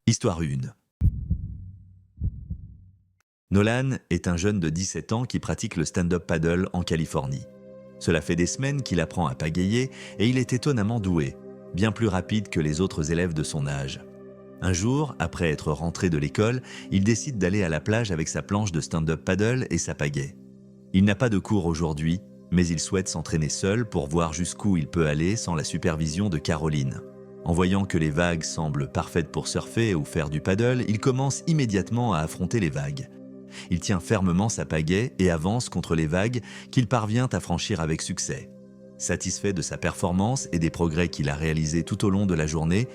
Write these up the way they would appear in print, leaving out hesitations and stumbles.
Histoire 1. Nolan est un jeune de 17 ans qui pratique le stand-up paddle en Californie. Cela fait des semaines qu'il apprend à pagayer et il est étonnamment doué, bien plus rapide que les autres élèves de son âge. Un jour, après être rentré de l'école, il décide d'aller à la plage avec sa planche de stand-up paddle et sa pagaie. Il n'a pas de cours aujourd'hui, mais il souhaite s'entraîner seul pour voir jusqu'où il peut aller sans la supervision de Caroline. En voyant que les vagues semblent parfaites pour surfer ou faire du paddle, il commence immédiatement à affronter les vagues. Il tient fermement sa pagaie et avance contre les vagues qu'il parvient à franchir avec succès. Satisfait de sa performance et des progrès qu'il a réalisés tout au long de la journée,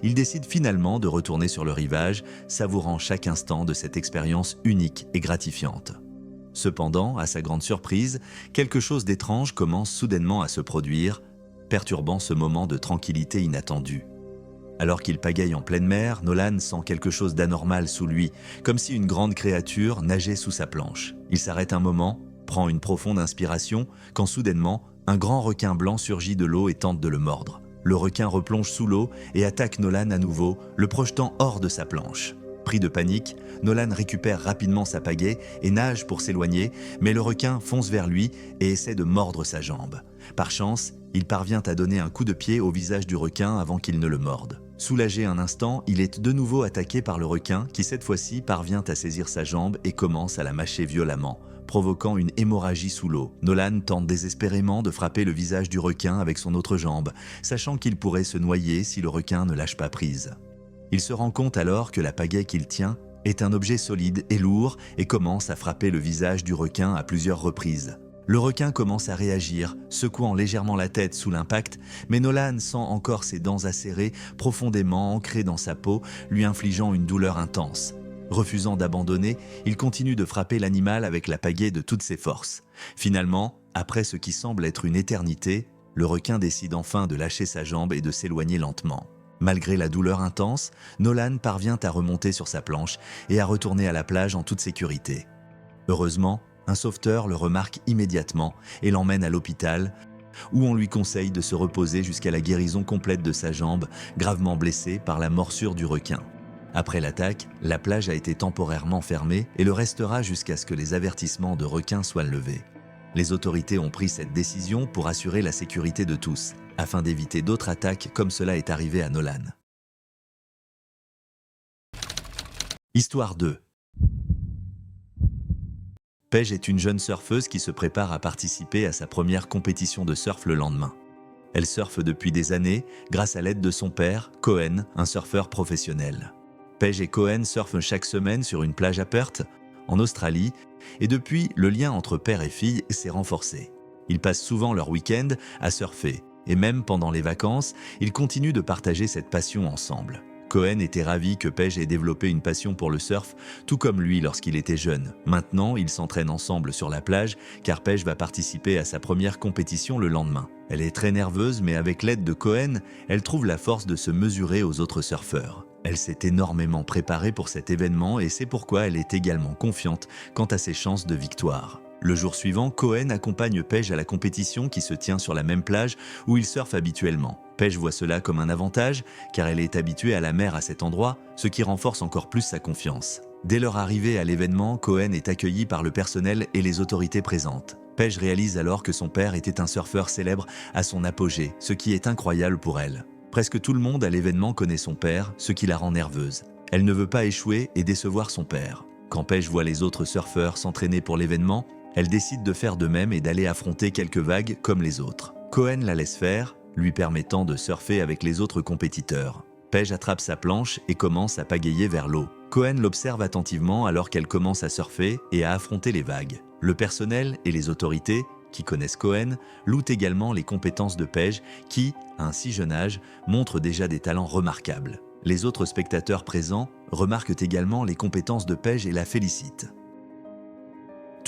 il décide finalement de retourner sur le rivage, savourant chaque instant de cette expérience unique et gratifiante. Cependant, à sa grande surprise, quelque chose d'étrange commence soudainement à se produire, perturbant ce moment de tranquillité inattendue. Alors qu'il pagaille en pleine mer, Nolan sent quelque chose d'anormal sous lui, comme si une grande créature nageait sous sa planche. Il s'arrête un moment, prend une profonde inspiration, quand soudainement, un grand requin blanc surgit de l'eau et tente de le mordre. Le requin replonge sous l'eau et attaque Nolan à nouveau, le projetant hors de sa planche. Pris de panique, Nolan récupère rapidement sa pagaie et nage pour s'éloigner, mais le requin fonce vers lui et essaie de mordre sa jambe. Par chance, il parvient à donner un coup de pied au visage du requin avant qu'il ne le morde. Soulagé un instant, il est de nouveau attaqué par le requin qui cette fois-ci parvient à saisir sa jambe et commence à la mâcher violemment, provoquant une hémorragie sous l'eau. Nolan tente désespérément de frapper le visage du requin avec son autre jambe, sachant qu'il pourrait se noyer si le requin ne lâche pas prise. Il se rend compte alors que la pagaie qu'il tient est un objet solide et lourd et commence à frapper le visage du requin à plusieurs reprises. Le requin commence à réagir, secouant légèrement la tête sous l'impact, mais Nolan sent encore ses dents acérées, profondément ancrées dans sa peau, lui infligeant une douleur intense. Refusant d'abandonner, il continue de frapper l'animal avec la pagaie de toutes ses forces. Finalement, après ce qui semble être une éternité, le requin décide enfin de lâcher sa jambe et de s'éloigner lentement. Malgré la douleur intense, Nolan parvient à remonter sur sa planche et à retourner à la plage en toute sécurité. Heureusement, un sauveteur le remarque immédiatement et l'emmène à l'hôpital, où on lui conseille de se reposer jusqu'à la guérison complète de sa jambe, gravement blessée par la morsure du requin. Après l'attaque, la plage a été temporairement fermée et le restera jusqu'à ce que les avertissements de requins soient levés. Les autorités ont pris cette décision pour assurer la sécurité de tous, afin d'éviter d'autres attaques comme cela est arrivé à Nolan. Histoire 2. Paige est une jeune surfeuse qui se prépare à participer à sa première compétition de surf le lendemain. Elle surfe depuis des années grâce à l'aide de son père, Cohen, un surfeur professionnel. Paige et Cohen surfent chaque semaine sur une plage à Perth, en Australie, et depuis, le lien entre père et fille s'est renforcé. Ils passent souvent leur week-end à surfer, et même pendant les vacances, ils continuent de partager cette passion ensemble. Cohen était ravi que Paige ait développé une passion pour le surf, tout comme lui lorsqu'il était jeune. Maintenant, ils s'entraînent ensemble sur la plage, car Paige va participer à sa première compétition le lendemain. Elle est très nerveuse, mais avec l'aide de Cohen, elle trouve la force de se mesurer aux autres surfeurs. Elle s'est énormément préparée pour cet événement et c'est pourquoi elle est également confiante quant à ses chances de victoire. Le jour suivant, Cohen accompagne Paige à la compétition qui se tient sur la même plage où il surfe habituellement. Paige voit cela comme un avantage car elle est habituée à la mer à cet endroit, ce qui renforce encore plus sa confiance. Dès leur arrivée à l'événement, Cohen est accueilli par le personnel et les autorités présentes. Paige réalise alors que son père était un surfeur célèbre à son apogée, ce qui est incroyable pour elle. Presque tout le monde à l'événement connaît son père, ce qui la rend nerveuse. Elle ne veut pas échouer et décevoir son père. Quand Paige voit les autres surfeurs s'entraîner pour l'événement, elle décide de faire de même et d'aller affronter quelques vagues comme les autres. Cohen la laisse faire, lui permettant de surfer avec les autres compétiteurs. Paige attrape sa planche et commence à pagayer vers l'eau. Cohen l'observe attentivement alors qu'elle commence à surfer et à affronter les vagues. Le personnel et les autorités, qui connaissent Cohen, louent également les compétences de Paige qui, à un si jeune âge, montre déjà des talents remarquables. Les autres spectateurs présents remarquent également les compétences de Paige et la félicitent.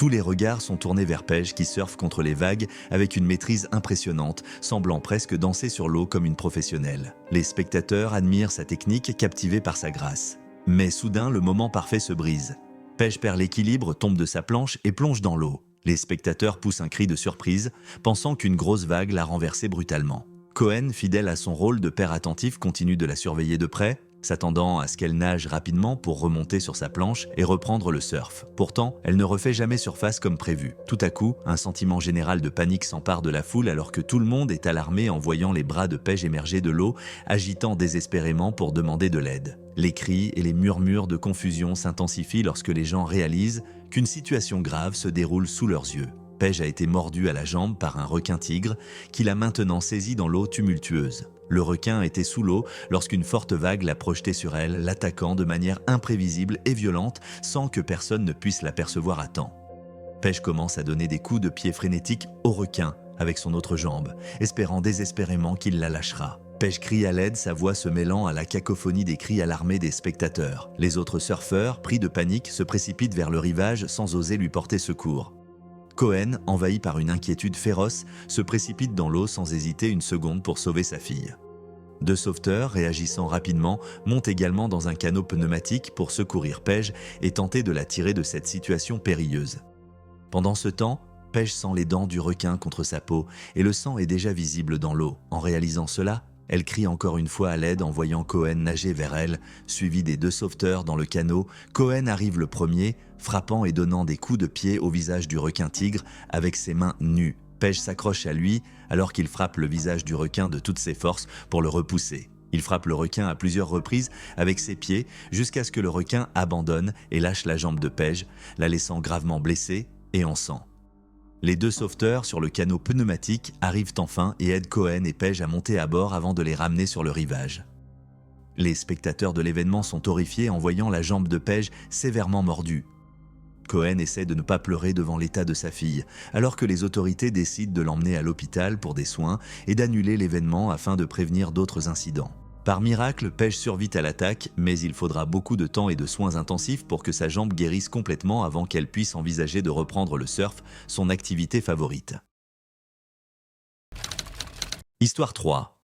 Tous les regards sont tournés vers Paige qui surfe contre les vagues avec une maîtrise impressionnante, semblant presque danser sur l'eau comme une professionnelle. Les spectateurs admirent sa technique, captivés par sa grâce. Mais soudain, le moment parfait se brise. Paige perd l'équilibre, tombe de sa planche et plonge dans l'eau. Les spectateurs poussent un cri de surprise, pensant qu'une grosse vague l'a renversée brutalement. Cohen, fidèle à son rôle de père attentif, continue de la surveiller de près. s'attendant à ce qu'elle nage rapidement pour remonter sur sa planche et reprendre le surf. Pourtant, elle ne refait jamais surface comme prévu. Tout à coup, un sentiment général de panique s'empare de la foule alors que tout le monde est alarmé en voyant les bras de Paige émerger de l'eau, agitant désespérément pour demander de l'aide. Les cris et les murmures de confusion s'intensifient lorsque les gens réalisent qu'une situation grave se déroule sous leurs yeux. Paige a été mordue à la jambe par un requin-tigre qui l'a maintenant saisie dans l'eau tumultueuse. Le requin était sous l'eau lorsqu'une forte vague l'a projeté sur elle, l'attaquant de manière imprévisible et violente sans que personne ne puisse l'apercevoir à temps. Paige commence à donner des coups de pied frénétiques au requin avec son autre jambe, espérant désespérément qu'il la lâchera. Paige crie à l'aide, sa voix se mêlant à la cacophonie des cris alarmés des spectateurs. Les autres surfeurs, pris de panique, se précipitent vers le rivage sans oser lui porter secours. Cohen, envahi par une inquiétude féroce, se précipite dans l'eau sans hésiter une seconde pour sauver sa fille. 2 sauveteurs, réagissant rapidement, montent également dans un canot pneumatique pour secourir Paige et tenter de la tirer de cette situation périlleuse. Pendant ce temps, Paige sent les dents du requin contre sa peau et le sang est déjà visible dans l'eau. En réalisant cela, elle crie encore une fois à l'aide en voyant Cohen nager vers elle, suivi des 2 sauveteurs dans le canot. Cohen arrive le premier, frappant et donnant des coups de pied au visage du requin-tigre avec ses mains nues. Paige s'accroche à lui alors qu'il frappe le visage du requin de toutes ses forces pour le repousser. Il frappe le requin à plusieurs reprises avec ses pieds jusqu'à ce que le requin abandonne et lâche la jambe de Paige, la laissant gravement blessée et en sang. Les 2 sauveteurs sur le canot pneumatique arrivent enfin et aident Cohen et Paige à monter à bord avant de les ramener sur le rivage. Les spectateurs de l'événement sont horrifiés en voyant la jambe de Paige sévèrement mordue. Cohen essaie de ne pas pleurer devant l'état de sa fille, alors que les autorités décident de l'emmener à l'hôpital pour des soins et d'annuler l'événement afin de prévenir d'autres incidents. Par miracle, Paige survit à l'attaque, mais il faudra beaucoup de temps et de soins intensifs pour que sa jambe guérisse complètement avant qu'elle puisse envisager de reprendre le surf, son activité favorite. Histoire 3.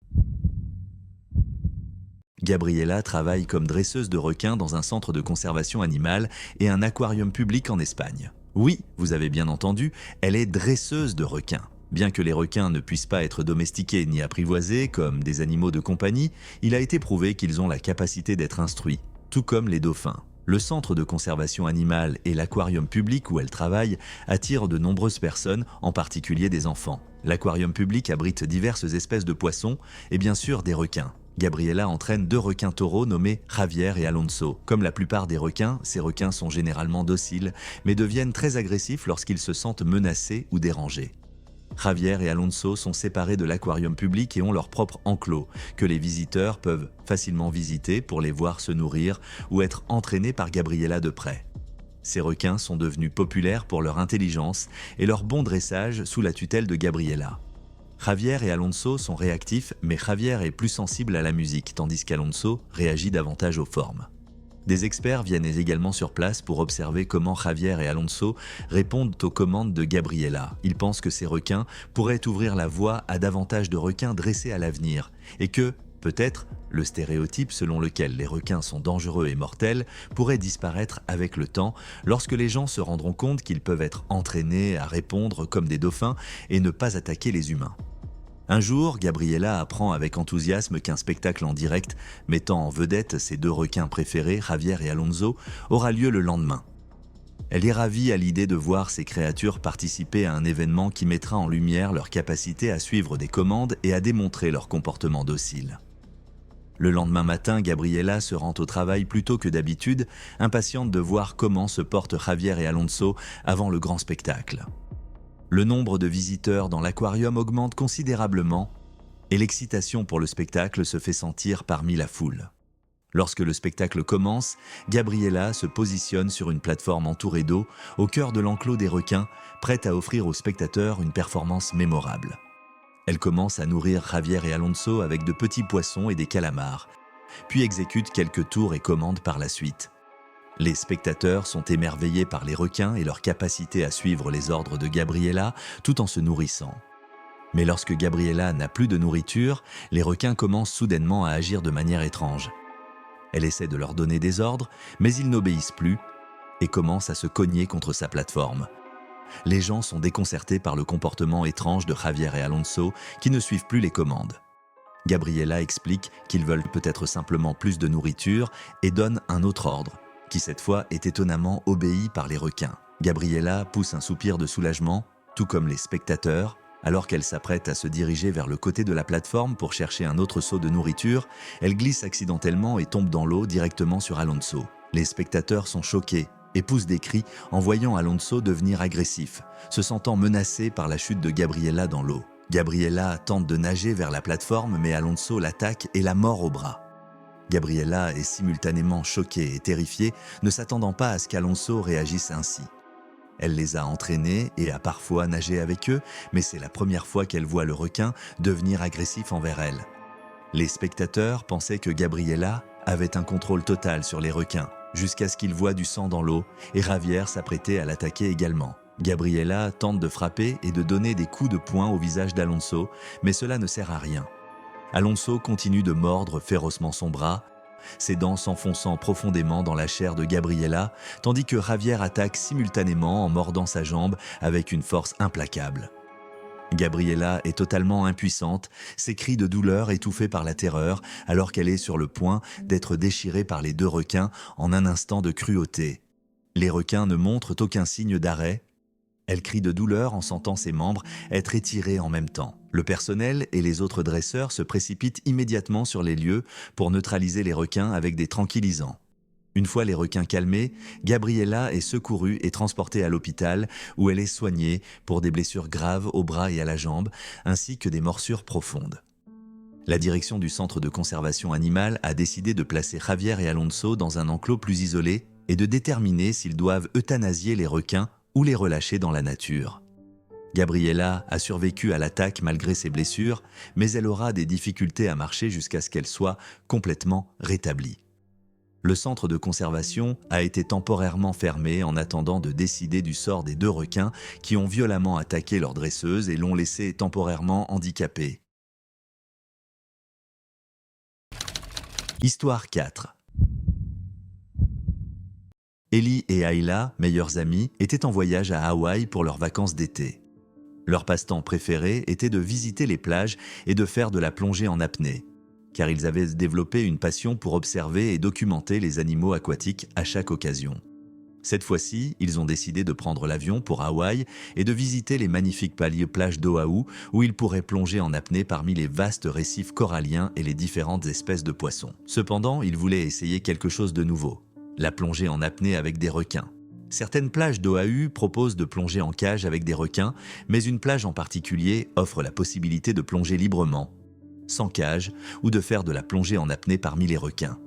Gabriella travaille comme dresseuse de requins dans un centre de conservation animale et un aquarium public en Espagne. Oui, vous avez bien entendu, elle est dresseuse de requins. Bien que les requins ne puissent pas être domestiqués ni apprivoisés comme des animaux de compagnie, il a été prouvé qu'ils ont la capacité d'être instruits, tout comme les dauphins. Le centre de conservation animale et l'aquarium public où elle travaille attirent de nombreuses personnes, en particulier des enfants. L'aquarium public abrite diverses espèces de poissons et bien sûr des requins. Gabriella entraîne 2 requins taureaux nommés Javier et Alonso. Comme la plupart des requins, ces requins sont généralement dociles, mais deviennent très agressifs lorsqu'ils se sentent menacés ou dérangés. Javier et Alonso sont séparés de l'aquarium public et ont leur propre enclos, que les visiteurs peuvent facilement visiter pour les voir se nourrir ou être entraînés par Gabriella de près. Ces requins sont devenus populaires pour leur intelligence et leur bon dressage sous la tutelle de Gabriella. Javier et Alonso sont réactifs, mais Javier est plus sensible à la musique, tandis qu'Alonso réagit davantage aux formes. Des experts viennent également sur place pour observer comment Javier et Alonso répondent aux commandes de Gabriella. Ils pensent que ces requins pourraient ouvrir la voie à davantage de requins dressés à l'avenir et que, peut-être, le stéréotype selon lequel les requins sont dangereux et mortels pourrait disparaître avec le temps lorsque les gens se rendront compte qu'ils peuvent être entraînés à répondre comme des dauphins et ne pas attaquer les humains. Un jour, Gabriella apprend avec enthousiasme qu'un spectacle en direct mettant en vedette ses 2 requins préférés, Javier et Alonso, aura lieu le lendemain. Elle est ravie à l'idée de voir ces créatures participer à un événement qui mettra en lumière leur capacité à suivre des commandes et à démontrer leur comportement docile. Le lendemain matin, Gabriella se rend au travail plus tôt que d'habitude, impatiente de voir comment se portent Javier et Alonso avant le grand spectacle. Le nombre de visiteurs dans l'aquarium augmente considérablement et l'excitation pour le spectacle se fait sentir parmi la foule. Lorsque le spectacle commence, Gabriella se positionne sur une plateforme entourée d'eau, au cœur de l'enclos des requins, prête à offrir aux spectateurs une performance mémorable. Elle commence à nourrir Javier et Alonso avec de petits poissons et des calamars, puis exécute quelques tours et commandes par la suite. Les spectateurs sont émerveillés par les requins et leur capacité à suivre les ordres de Gabriella tout en se nourrissant. Mais lorsque Gabriella n'a plus de nourriture, les requins commencent soudainement à agir de manière étrange. Elle essaie de leur donner des ordres, mais ils n'obéissent plus et commencent à se cogner contre sa plateforme. Les gens sont déconcertés par le comportement étrange de Javier et Alonso qui ne suivent plus les commandes. Gabriella explique qu'ils veulent peut-être simplement plus de nourriture et donne un autre ordre, qui cette fois est étonnamment obéi par les requins. Gabriella pousse un soupir de soulagement, tout comme les spectateurs, alors qu'elle s'apprête à se diriger vers le côté de la plateforme pour chercher un autre seau de nourriture, elle glisse accidentellement et tombe dans l'eau directement sur Alonso. Les spectateurs sont choqués et poussent des cris en voyant Alonso devenir agressif, se sentant menacé par la chute de Gabriella dans l'eau. Gabriella tente de nager vers la plateforme, mais Alonso l'attaque et la mord au bras. Gabriella est simultanément choquée et terrifiée, ne s'attendant pas à ce qu'Alonso réagisse ainsi. Elle les a entraînés et a parfois nagé avec eux, mais c'est la première fois qu'elle voit le requin devenir agressif envers elle. Les spectateurs pensaient que Gabriella avait un contrôle total sur les requins, jusqu'à ce qu'ils voient du sang dans l'eau, et Javier s'apprêtait à l'attaquer également. Gabriella tente de frapper et de donner des coups de poing au visage d'Alonso, mais cela ne sert à rien. Alonso continue de mordre férocement son bras, ses dents s'enfonçant profondément dans la chair de Gabriella, tandis que Javier attaque simultanément en mordant sa jambe avec une force implacable. Gabriella est totalement impuissante, ses cris de douleur étouffés par la terreur, alors qu'elle est sur le point d'être déchirée par les deux requins en un instant de cruauté. Les requins ne montrent aucun signe d'arrêt. Elle crie de douleur en sentant ses membres être étirés en même temps. Le personnel et les autres dresseurs se précipitent immédiatement sur les lieux pour neutraliser les requins avec des tranquillisants. Une fois les requins calmés, Gabriella est secourue et transportée à l'hôpital où elle est soignée pour des blessures graves au bras et à la jambe, ainsi que des morsures profondes. La direction du centre de conservation animale a décidé de placer Javier et Alonso dans un enclos plus isolé et de déterminer s'ils doivent euthanasier les requins ou les relâcher dans la nature. Gabriella a survécu à l'attaque malgré ses blessures, mais elle aura des difficultés à marcher jusqu'à ce qu'elle soit complètement rétablie. Le centre de conservation a été temporairement fermé en attendant de décider du sort des deux requins qui ont violemment attaqué leur dresseuse et l'ont laissée temporairement handicapée. Histoire 4. Ellie et Ayla, meilleures amies, étaient en voyage à Hawaï pour leurs vacances d'été. Leur passe-temps préféré était de visiter les plages et de faire de la plongée en apnée, car ils avaient développé une passion pour observer et documenter les animaux aquatiques à chaque occasion. Cette fois-ci, ils ont décidé de prendre l'avion pour Hawaï et de visiter les magnifiques plages d'Oahu où ils pourraient plonger en apnée parmi les vastes récifs coralliens et les différentes espèces de poissons. Cependant, ils voulaient essayer quelque chose de nouveau, la plongée en apnée avec des requins. Certaines plages d'Oahu proposent de plonger en cage avec des requins, mais une plage en particulier offre la possibilité de plonger librement, sans cage, ou de faire de la plongée en apnée parmi les requins.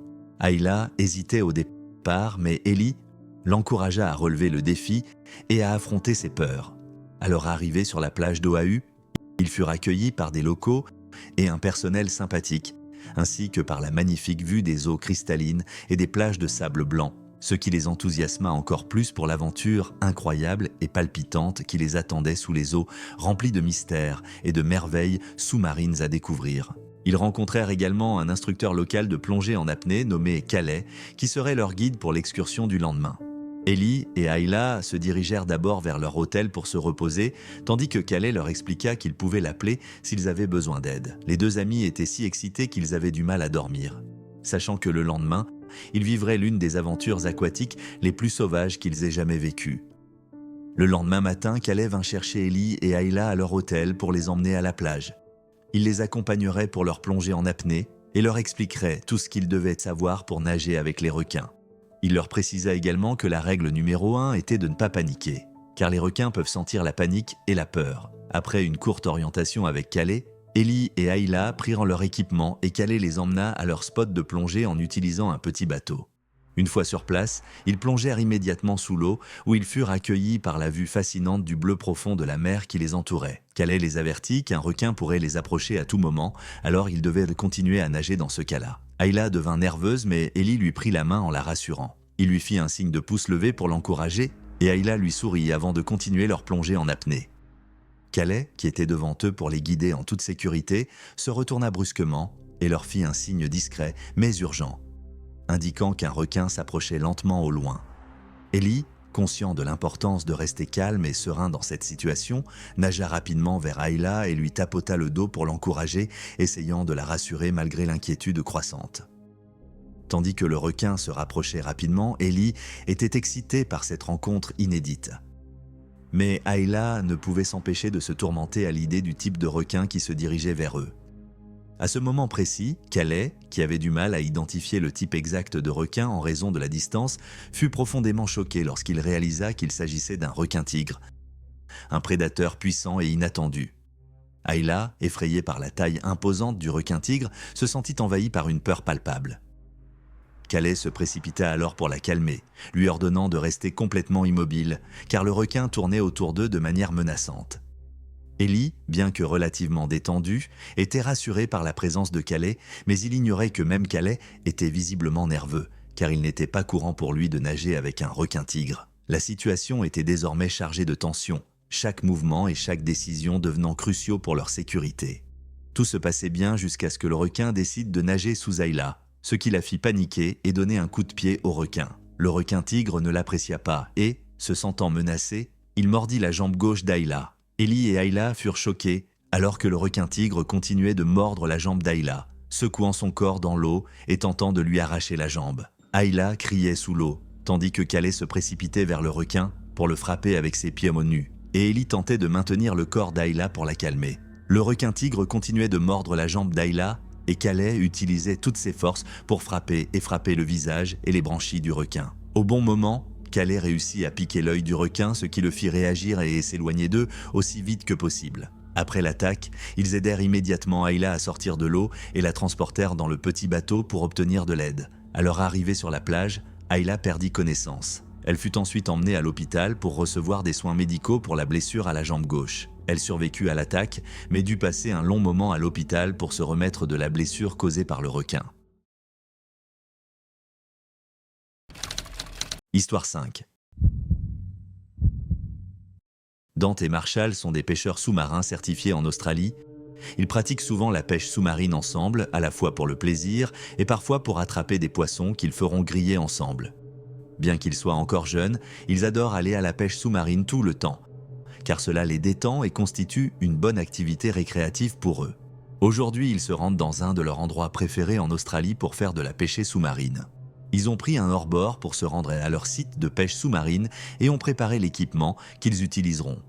Ayla hésitait au départ, mais Ellie l'encouragea à relever le défi et à affronter ses peurs. À leur arrivée sur la plage d'Oahu, ils furent accueillis par des locaux et un personnel sympathique, ainsi que par la magnifique vue des eaux cristallines et des plages de sable blanc, ce qui les enthousiasma encore plus pour l'aventure incroyable et palpitante qui les attendait sous les eaux remplies de mystères et de merveilles sous-marines à découvrir. Ils rencontrèrent également un instructeur local de plongée en apnée nommé Calais, qui serait leur guide pour l'excursion du lendemain. Ellie et Ayla se dirigèrent d'abord vers leur hôtel pour se reposer, tandis que Calais leur expliqua qu'ils pouvaient l'appeler s'ils avaient besoin d'aide. Les deux amis étaient si excités qu'ils avaient du mal à dormir, sachant que le lendemain, ils vivraient l'une des aventures aquatiques les plus sauvages qu'ils aient jamais vécues. Le lendemain matin, Calais vint chercher Ellie et Ayla à leur hôtel pour les emmener à la plage. Il les accompagnerait pour leur plongée en apnée et leur expliquerait tout ce qu'ils devaient savoir pour nager avec les requins. Il leur précisa également que la règle numéro 1 était de ne pas paniquer, car les requins peuvent sentir la panique et la peur. Après une courte orientation avec Calais, Ellie et Ayla prirent leur équipement et Calais les emmena à leur spot de plongée en utilisant un petit bateau. Une fois sur place, ils plongèrent immédiatement sous l'eau où ils furent accueillis par la vue fascinante du bleu profond de la mer qui les entourait. Calais les avertit qu'un requin pourrait les approcher à tout moment, alors ils devaient continuer à nager dans ce cas-là. Ayla devint nerveuse, mais Ellie lui prit la main en la rassurant. Il lui fit un signe de pouce levé pour l'encourager et Ayla lui sourit avant de continuer leur plongée en apnée. Calais, qui était devant eux pour les guider en toute sécurité, se retourna brusquement et leur fit un signe discret mais urgent, indiquant qu'un requin s'approchait lentement au loin. Ellie Conscient de l'importance de rester calme et serein dans cette situation, nagea rapidement vers Ayla et lui tapota le dos pour l'encourager, essayant de la rassurer malgré l'inquiétude croissante. Tandis que le requin se rapprochait rapidement, Ellie était excitée par cette rencontre inédite. Mais Ayla ne pouvait s'empêcher de se tourmenter à l'idée du type de requin qui se dirigeait vers eux. À ce moment précis, Calais, qui avait du mal à identifier le type exact de requin en raison de la distance, fut profondément choqué lorsqu'il réalisa qu'il s'agissait d'un requin-tigre, un prédateur puissant et inattendu. Ayla, effrayée par la taille imposante du requin-tigre, se sentit envahie par une peur palpable. Calais se précipita alors pour la calmer, lui ordonnant de rester complètement immobile, car le requin tournait autour d'eux de manière menaçante. Ellie, bien que relativement détendue, était rassurée par la présence de Calais, mais il ignorait que même Calais était visiblement nerveux, car il n'était pas courant pour lui de nager avec un requin-tigre. La situation était désormais chargée de tension, chaque mouvement et chaque décision devenant cruciaux pour leur sécurité. Tout se passait bien jusqu'à ce que le requin décide de nager sous Ayla, ce qui la fit paniquer et donner un coup de pied au requin. Le requin-tigre ne l'apprécia pas et, se sentant menacé, il mordit la jambe gauche d'Ayla. Ellie et Ayla furent choqués alors que le requin-tigre continuait de mordre la jambe d'Ayla, secouant son corps dans l'eau et tentant de lui arracher la jambe. Ayla criait sous l'eau, tandis que Calais se précipitait vers le requin pour le frapper avec ses pieds nus, et Ellie tentait de maintenir le corps d'Ayla pour la calmer. Le requin-tigre continuait de mordre la jambe d'Ayla et Calais utilisait toutes ses forces pour frapper le visage et les branchies du requin. Au bon moment, Calais réussit à piquer l'œil du requin, ce qui le fit réagir et s'éloigner d'eux aussi vite que possible. Après l'attaque, ils aidèrent immédiatement Ayla à sortir de l'eau et la transportèrent dans le petit bateau pour obtenir de l'aide. À leur arrivée sur la plage, Ayla perdit connaissance. Elle fut ensuite emmenée à l'hôpital pour recevoir des soins médicaux pour la blessure à la jambe gauche. Elle survécut à l'attaque, mais dut passer un long moment à l'hôpital pour se remettre de la blessure causée par le requin. Histoire 5. Dante et Marshall sont des pêcheurs sous-marins certifiés en Australie. Ils pratiquent souvent la pêche sous-marine ensemble, à la fois pour le plaisir et parfois pour attraper des poissons qu'ils feront griller ensemble. Bien qu'ils soient encore jeunes, ils adorent aller à la pêche sous-marine tout le temps, car cela les détend et constitue une bonne activité récréative pour eux. Aujourd'hui, ils se rendent dans un de leurs endroits préférés en Australie pour faire de la pêche sous-marine. Ils ont pris un hors-bord pour se rendre à leur site de pêche sous-marine et ont préparé l'équipement qu'ils utiliseront.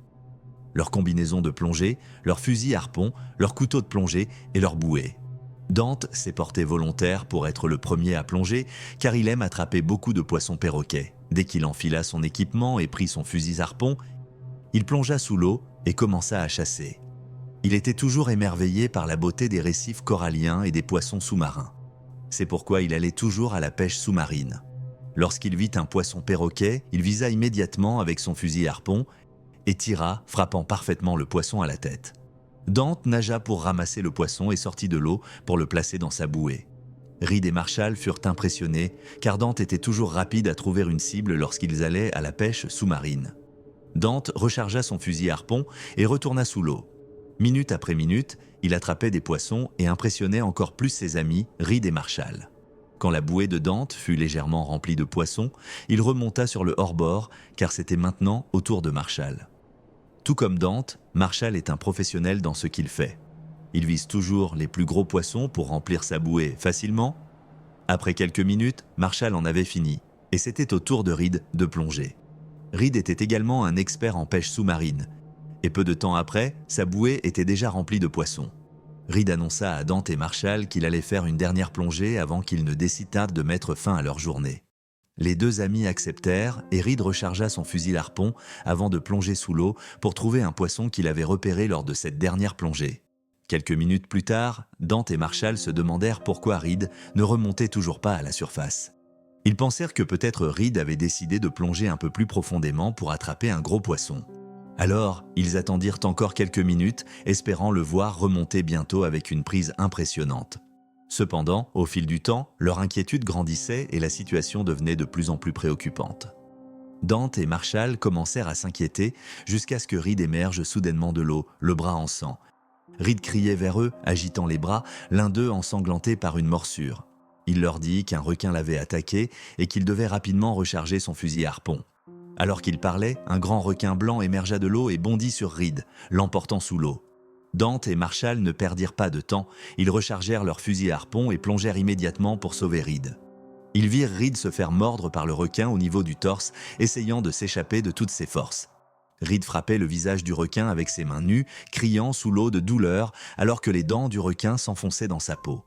Leur combinaison de plongée, leur fusil harpon, leur couteau de plongée et leur bouée. Dante s'est porté volontaire pour être le premier à plonger car il aime attraper beaucoup de poissons perroquets. Dès qu'il enfila son équipement et prit son fusil harpon, il plongea sous l'eau et commença à chasser. Il était toujours émerveillé par la beauté des récifs coralliens et des poissons sous-marins. C'est pourquoi il allait toujours à la pêche sous-marine. Lorsqu'il vit un poisson perroquet, il visa immédiatement avec son fusil harpon et tira, frappant parfaitement le poisson à la tête. Dante nagea pour ramasser le poisson et sortit de l'eau pour le placer dans sa bouée. Reed et Marshall furent impressionnés car Dante était toujours rapide à trouver une cible lorsqu'ils allaient à la pêche sous-marine. Dante rechargea son fusil harpon et retourna sous l'eau. Minute après minute, il attrapait des poissons et impressionnait encore plus ses amis, Reed et Marshall. Quand la bouée de Dante fut légèrement remplie de poissons, il remonta sur le hors-bord car c'était maintenant au tour de Marshall. Tout comme Dante, Marshall est un professionnel dans ce qu'il fait. Il vise toujours les plus gros poissons pour remplir sa bouée facilement. Après quelques minutes, Marshall en avait fini et c'était au tour de Reed de plonger. Reed était également un expert en pêche sous-marine et peu de temps après, sa bouée était déjà remplie de poissons. Reed annonça à Dante et Marshall qu'il allait faire une dernière plongée avant qu'ils ne décident de mettre fin à leur journée. Les deux amis acceptèrent et Reed rechargea son fusil harpon avant de plonger sous l'eau pour trouver un poisson qu'il avait repéré lors de cette dernière plongée. Quelques minutes plus tard, Dante et Marshall se demandèrent pourquoi Reed ne remontait toujours pas à la surface. Ils pensèrent que peut-être Reed avait décidé de plonger un peu plus profondément pour attraper un gros poisson. Alors, ils attendirent encore quelques minutes, espérant le voir remonter bientôt avec une prise impressionnante. Cependant, au fil du temps, leur inquiétude grandissait et la situation devenait de plus en plus préoccupante. Dante et Marshall commencèrent à s'inquiéter jusqu'à ce que Reed émerge soudainement de l'eau, le bras en sang. Reed criait vers eux, agitant les bras, l'un d'eux ensanglanté par une morsure. Il leur dit qu'un requin l'avait attaqué et qu'il devait rapidement recharger son fusil harpon. Alors qu'il parlait, un grand requin blanc émergea de l'eau et bondit sur Reed, l'emportant sous l'eau. Dante et Marshall ne perdirent pas de temps, ils rechargèrent leurs fusils à harpon et plongèrent immédiatement pour sauver Reed. Ils virent Reed se faire mordre par le requin au niveau du torse, essayant de s'échapper de toutes ses forces. Reed frappait le visage du requin avec ses mains nues, criant sous l'eau de douleur alors que les dents du requin s'enfonçaient dans sa peau.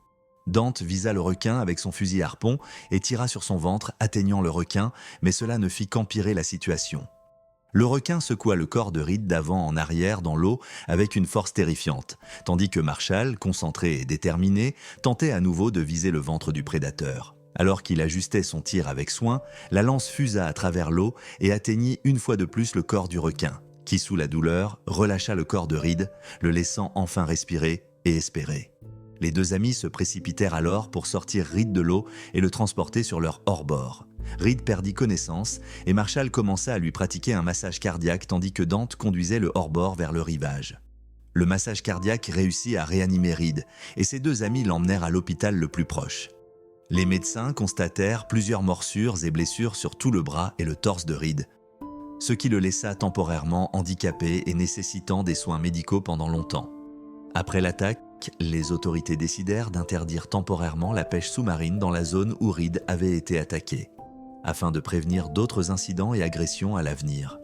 Dante visa le requin avec son fusil à harpon et tira sur son ventre, atteignant le requin, mais cela ne fit qu'empirer la situation. Le requin secoua le corps de Reed d'avant en arrière dans l'eau avec une force terrifiante, tandis que Marshall, concentré et déterminé, tentait à nouveau de viser le ventre du prédateur. Alors qu'il ajustait son tir avec soin, la lance fusa à travers l'eau et atteignit une fois de plus le corps du requin, qui, sous la douleur, relâcha le corps de Reed, le laissant enfin respirer et espérer. Les deux amis se précipitèrent alors pour sortir Reed de l'eau et le transporter sur leur hors-bord. Reed perdit connaissance et Marshall commença à lui pratiquer un massage cardiaque tandis que Dante conduisait le hors-bord vers le rivage. Le massage cardiaque réussit à réanimer Reed et ses deux amis l'emmenèrent à l'hôpital le plus proche. Les médecins constatèrent plusieurs morsures et blessures sur tout le bras et le torse de Reed, ce qui le laissa temporairement handicapé et nécessitant des soins médicaux pendant longtemps. Après l'attaque, les autorités décidèrent d'interdire temporairement la pêche sous-marine dans la zone où Reed avait été attaqué, afin de prévenir d'autres incidents et agressions à l'avenir.